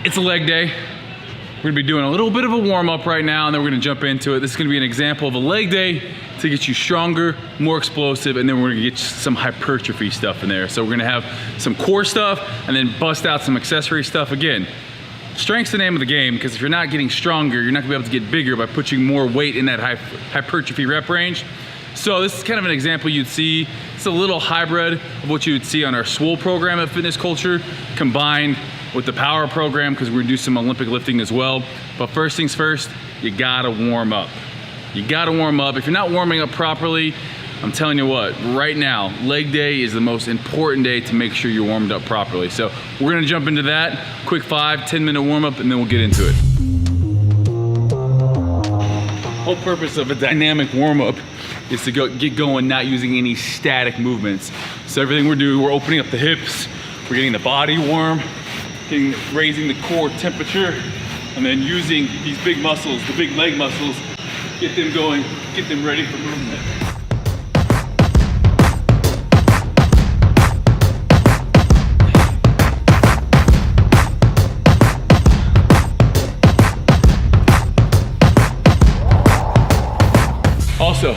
It's a leg day. We're gonna be doing a little bit of a warm up right now, and then we're gonna jump into it. This is gonna be an example of a leg day to get you stronger, more explosive, and then we're gonna get some hypertrophy stuff in there. So we're gonna have some core stuff and then bust out some accessory stuff. Again, strength's the name of the game, because if you're not getting stronger, you're not gonna be able to get bigger by putting more weight in that hypertrophy rep range. So this is kind of an example you'd see. It's a little hybrid of what you would see on our Swole program at Fitness Culture, combined with the power program, because we're gonna do some Olympic lifting as well. But first things first, you gotta warm up. You gotta warm up. If you're not warming up properly, I'm telling you what, right now, leg day is the most important day to make sure you're warmed up properly. So we're gonna jump into that. Quick 5-10 minute warm up, and then we'll get into it. Whole purpose of a dynamic warm up is to get going, not using any static movements. So everything we're doing, we're opening up the hips, we're getting the body warm, raising the core temperature, and then using these big muscles, the big leg muscles, get them going, get them ready for movement. Also,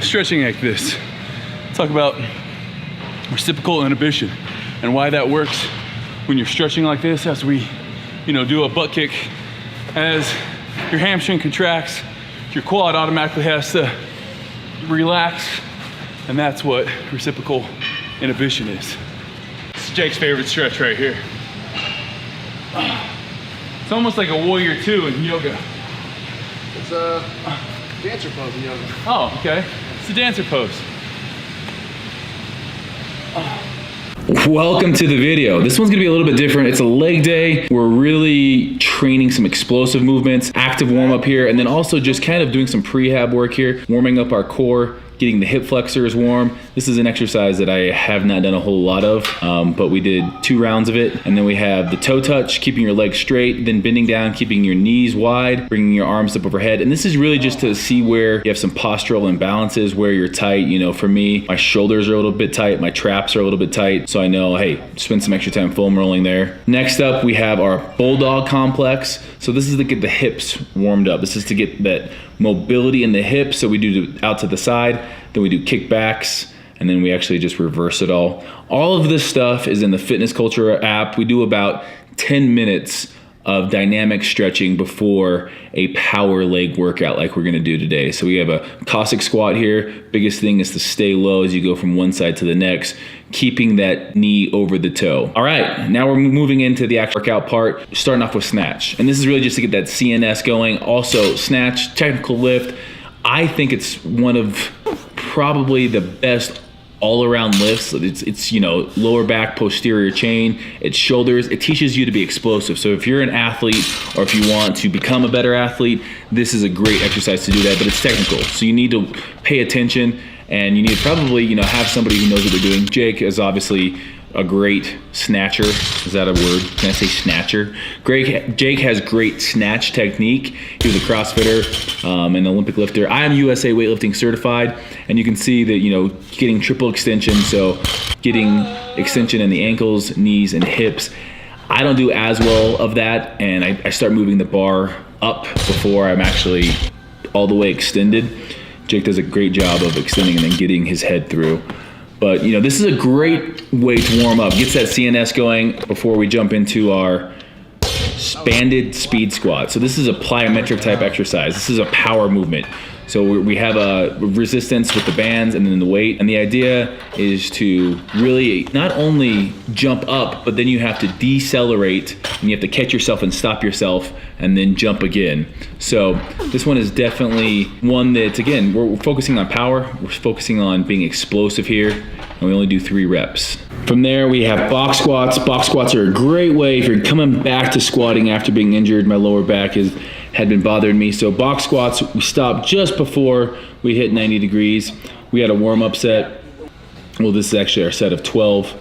stretching like this. Talk about reciprocal inhibition and why that works when you're stretching like this, as we, do a butt kick. As your hamstring contracts, your quad automatically has to relax, and that's what reciprocal inhibition is. It's Jake's favorite stretch right here. It's almost like a warrior two in yoga. It's a dancer pose in yoga. Oh, okay. It's a dancer pose. Welcome to the video. This one's gonna be a little bit different. It's a leg day. We're really training some explosive movements, active warm up here, and then also just kind of doing some prehab work here, warming up our core, getting the hip flexors warm. This is an exercise that I have not done a whole lot of, but we did 2 rounds of it. And then we have the toe touch, keeping your legs straight, then bending down, keeping your knees wide, bringing your arms up overhead. And this is really just to see where you have some postural imbalances, where you're tight. For me, my shoulders are a little bit tight, my traps are a little bit tight. So I know, hey, spend some extra time foam rolling there. Next up, we have our bulldog complex. So this is to get the hips warmed up. This is to get that mobility in the hips. So we do out to the side, then we do kickbacks, and then we actually just reverse it all. All of this stuff is in the Fitness Culture app. We do about 10 minutes of dynamic stretching before a power leg workout like we're gonna do today. So we have a Cossack squat here. Biggest thing is to stay low as you go from one side to the next, keeping that knee over the toe. All right, now we're moving into the actual workout part, starting off with snatch. And this is really just to get that CNS going. Also, snatch, technical lift. I think it's one of probably the best all-around lifts. It's lower back, posterior chain, it's shoulders. It teaches you to be explosive. So if you're an athlete, or if you want to become a better athlete, this is a great exercise to do that, but it's technical. So you need to pay attention, and you need to probably have somebody who knows what they're doing. Jake is obviously a great snatcher. Is that a word? Can I say snatcher? Jake has great snatch technique. He was a CrossFitter, an Olympic lifter. I am USA weightlifting certified, and you can see that, getting triple extension, so getting extension in the ankles, knees, and hips. I don't do as well of that, and I start moving the bar up before I'm actually all the way extended. Jake does a great job of extending and then getting his head through. But this is a great way to warm up. Gets that CNS going before we jump into our banded speed squat. So this is a plyometric type exercise. This is a power movement. So we have a resistance with the bands and then the weight. And the idea is to really not only jump up, but then you have to decelerate, and you have to catch yourself and stop yourself and then jump again. So this one is definitely one that, again, we're focusing on power. We're focusing on being explosive here, and we only do 3 reps. From there, we have box squats. Box squats are a great way if you're coming back to squatting after being injured. My lower back had been bothering me. So box squats, we stopped just before we hit 90 degrees. We had a warm-up set. Well, this is actually our set of 12.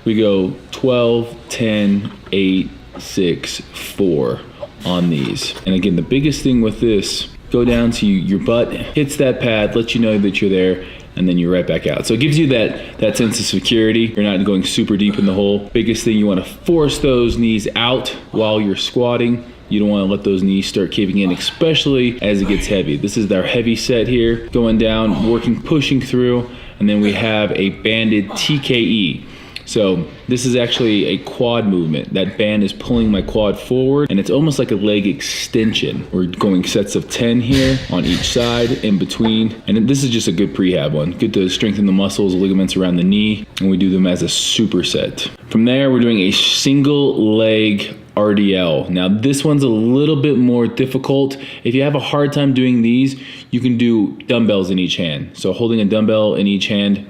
We go 12, 10, 8, 6, 4 on these. And again, the biggest thing with this, go down to your butt, hits that pad, lets you know that you're there, and then you're right back out. So it gives you that sense of security. You're not going super deep in the hole. Biggest thing, you want to force those knees out while you're squatting. You don't want to let those knees start caving in, especially as it gets heavy. This is our heavy set here, going down, working, pushing through, and then we have a banded TKE. So this is actually a quad movement. That band is pulling my quad forward, and it's almost like a leg extension. We're going sets of 10 here on each side, in between. And this is just a good prehab one. Good to strengthen the muscles, ligaments around the knee, and we do them as a superset. From there, we're doing a single leg RDL. Now this one's a little bit more difficult. If you have a hard time doing these, you can do dumbbells in each hand. So holding a dumbbell in each hand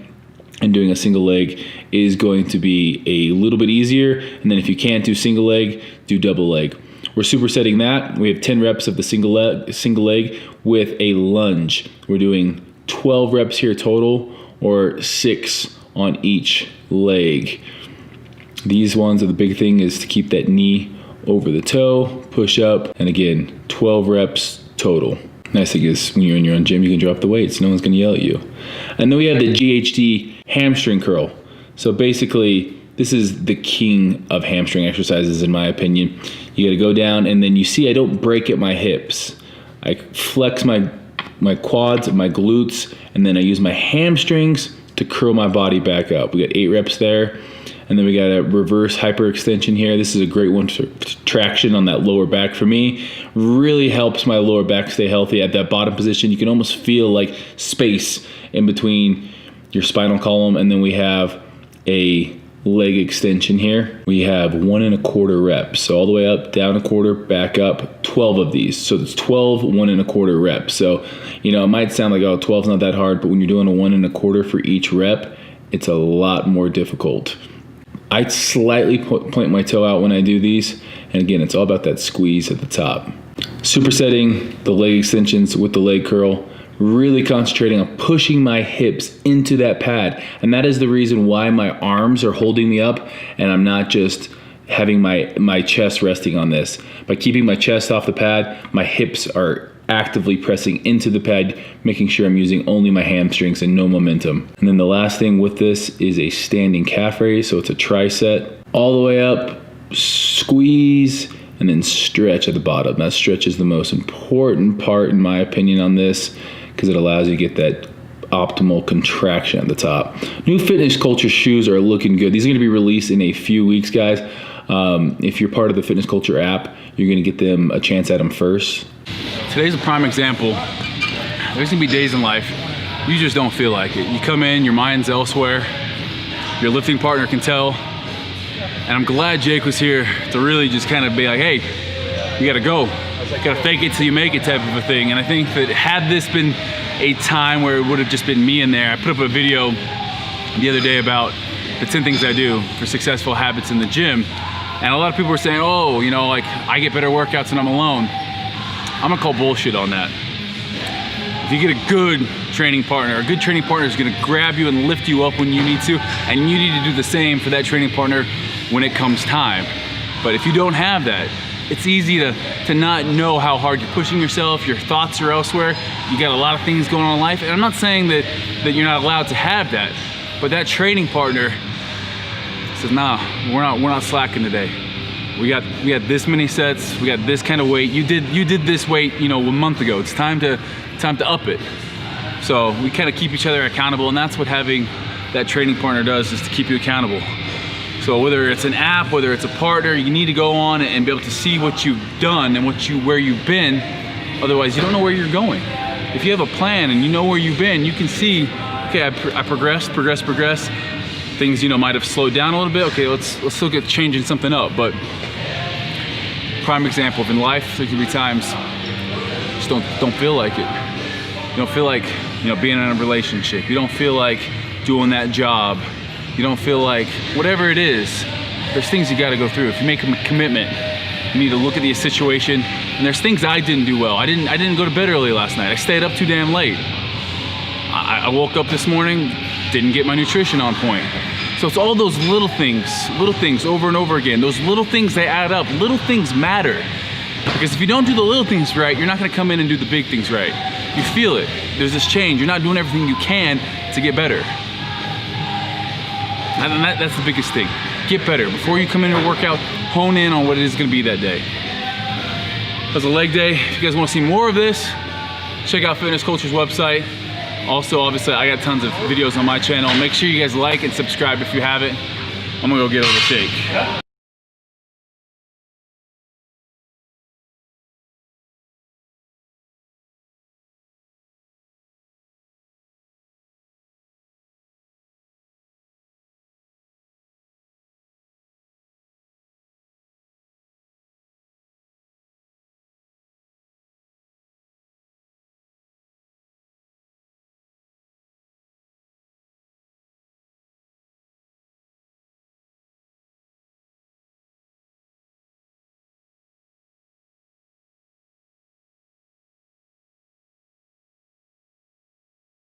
and doing a single leg is going to be a little bit easier. And then if you can't do single leg, do double leg. We're supersetting that. We have 10 reps of the single leg with a lunge. We're doing 12 reps here total, or 6 on each leg. These ones are the big thing, is to keep that knee over the toe, push up, and again, 12 reps total. Nice thing is when you're in your own gym, you can drop the weights. No one's gonna yell at you. And then we have the GHD hamstring curl. So basically, this is the king of hamstring exercises in my opinion. You gotta go down, and then you see I don't break at my hips. I flex my quads, my glutes, and then I use my hamstrings to curl my body back up. We got 8 reps there. And then we got a reverse hyperextension here. This is a great one for traction on that lower back for me. Really helps my lower back stay healthy. At that bottom position, you can almost feel like space in between your spinal column. And then we have a leg extension here. We have 1 1/4 reps. So all the way up, down 1/4, back up, 12 of these. So it's 12 1 1/4 reps. So, you know, it might sound like, oh, 12's not that hard, but when you're doing a 1 1/4 for each rep, it's a lot more difficult. I slightly point my toe out when I do these. And again, it's all about that squeeze at the top. Supersetting the leg extensions with the leg curl, really concentrating on pushing my hips into that pad. And that is the reason why my arms are holding me up and I'm not just having my chest resting on this. By keeping my chest off the pad, my hips are actively pressing into the pad, making sure I'm using only my hamstrings and no momentum. And then the last thing with this is a standing calf raise. So it's a tricep, all the way up, squeeze, and then stretch at the bottom. That stretch is the most important part in my opinion on this, because it allows you to get that optimal contraction at the top. New Fitness Culture shoes are looking good. These are gonna be released in a few weeks, guys. If you're part of the Fitness Culture app, you're gonna get them a chance at them first. Today's a prime example. There's gonna be days in life you just don't feel like it. You come in, your mind's elsewhere. Your lifting partner can tell. And I'm glad Jake was here to really just kind of be like, hey, you gotta go. You gotta fake it till you make it type of a thing. And I think that had this been a time where it would have just been me in there, I put up a video the other day about the 10 things I do for successful habits in the gym. And a lot of people were saying, oh, you know, like I get better workouts when I'm alone. I'm gonna call bullshit on that. If you get a good training partner, a good training partner is gonna grab you and lift you up when you need to, and you need to do the same for that training partner when it comes time. But if you don't have that, it's easy to not know how hard you're pushing yourself, your thoughts are elsewhere, you got a lot of things going on in life, and I'm not saying that you're not allowed to have that, but that training partner says, nah, we're not slacking today. We got this many sets, we got this kind of weight. You did this weight, you know, a month ago. It's time to up it. So we kind of keep each other accountable, and that's what having that training partner does, is to keep you accountable. So whether it's an app, whether it's a partner, you need to go on and be able to see what you've done and where you've been. Otherwise, you don't know where you're going. If you have a plan and you know where you've been, you can see, okay, I progressed. Things, you know, might have slowed down a little bit. Okay, let's look at changing something up. But prime example of in life, there can be times you just don't feel like it. You don't feel like, you know, being in a relationship. You don't feel like doing that job. You don't feel like whatever it is. There's things you got to go through. If you make a commitment, you need to look at the situation. And there's things I didn't do well. I didn't go to bed early last night. I stayed up too damn late. I woke up this morning, didn't get my nutrition on point. So it's all those little things over and over again. Those little things, they add up. Little things matter. Because if you don't do the little things right, you're not gonna come in and do the big things right. You feel it. There's this change. You're not doing everything you can to get better. And that's the biggest thing. Get better. Before you come into a workout, hone in on what it is gonna be that day. That's a leg day. If you guys wanna see more of this, check out Fitness Culture's website. Also, obviously, I got tons of videos on my channel. Make sure you guys like and subscribe if you haven't. I'm gonna go get a little shake.